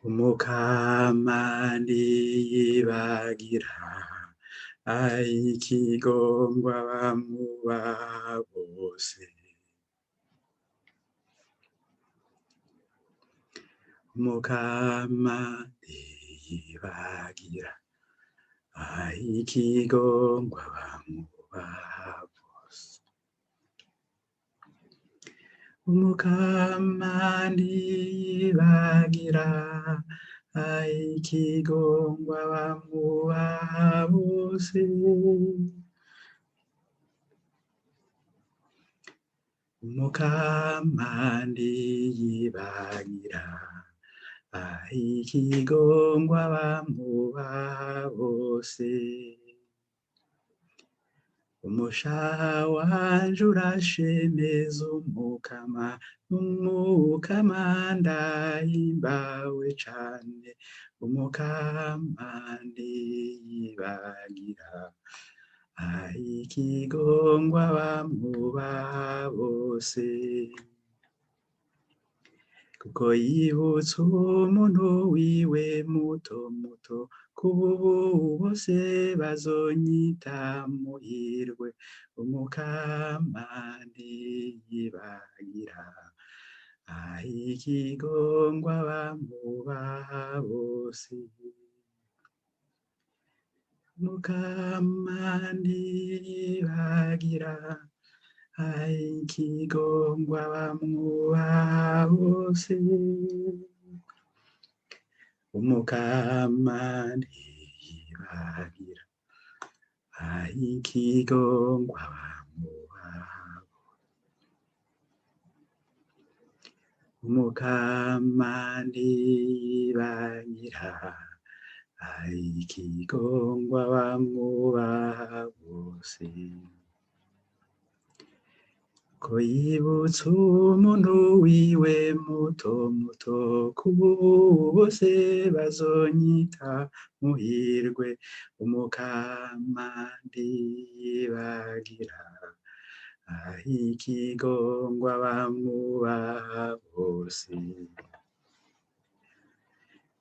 Umukama ntiyibagira, ikigongwe abamuba bose. Umukama ntiyibagira, ikigongwe abamuba bose. Umukama ntiyibagira, ikigongwe abamuba bose. Umukama ntiyibagira, ikigongwe abamuba bose. Umushaha wanje urashemeza Umukama, Umukama ndahimbawe cane. Umukama ntiyibagira, ikigongwe abamuba bose. Kuko yibutse umuntu wiwe muto muto, kububu bose bazonyita muhirwe. Umukama ntiyibagira, ikigongwe abamuba bose. Umukama ntiyibagira, ikigongwe abamuba bose. Umukama ntiyibagira, ikigongwe abamuba bose. Umukama ntiyibagira, ikigongwe abamuba bose. Ko yibutse umuntu wiwe muto muto, kububu bose bazonyita muhirwe. Umukama ntiyibagira, ikigongwe abamuba bose.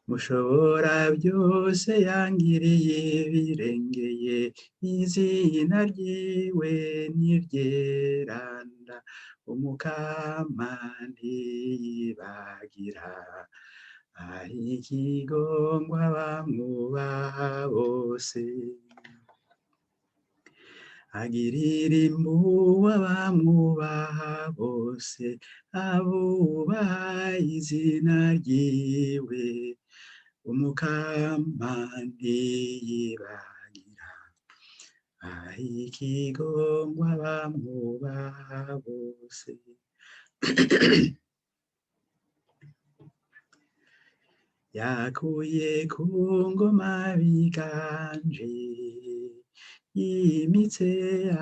Mushobora byose yangiriye birengeye, izina ryiwe niryeranda. Umukama ntiyibagira, ikigongwe abamuba bose. Agirira impuhwe abamwubaha bose, abubaha izina ryiwe. Umukama ntiyibagira, ikigongwe abamwubaha bose. Yakuye ku ngoma biganje, yimitse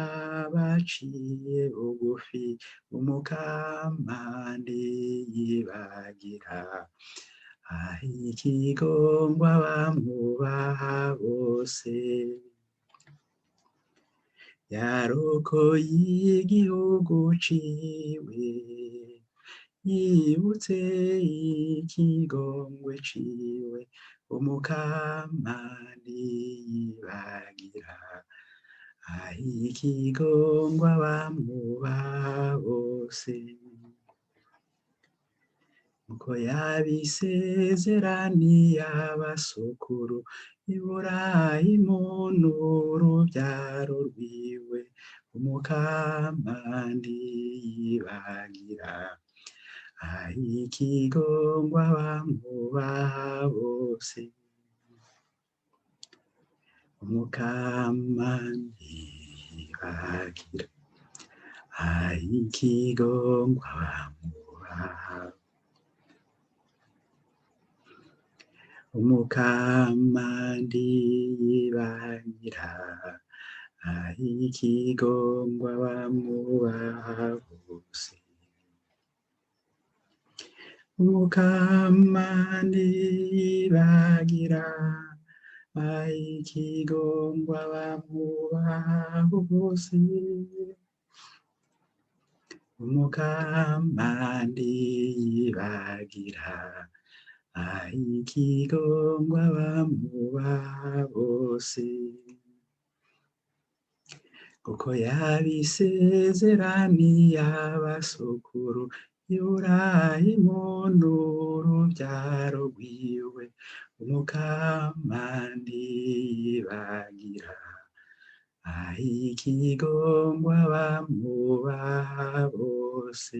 abaciye bugufi. Umukama ntiyibagira, ikigongwe abamwubaha bose. Yarokoye igihugu ciwe, yibutse ikigongwe ciwe. Umukama ntiyibagira, ikigongwe abamwubaha bose. Uko yabisezeraniye abasokuru, Iburahimu n'urubyaro rwiwe. Umukama ntiyibagira, ikigongwe abamwubaha bose. Umukama ntiyibagira, ikigongwe abamwubaha. Umukama ntiyibagira, ikigongwe abamwubaha bose. Umukama ntiyibagira, ikigongwe abamwubaha bose. Umukama ntiyibagira, ikigongwe abamubaha bose, kuko yabisezeraniye abasokuru Iburahimu n'urubyaro rwiwe, Umukama ntiyibagira, ikigongwe abamubaha bose.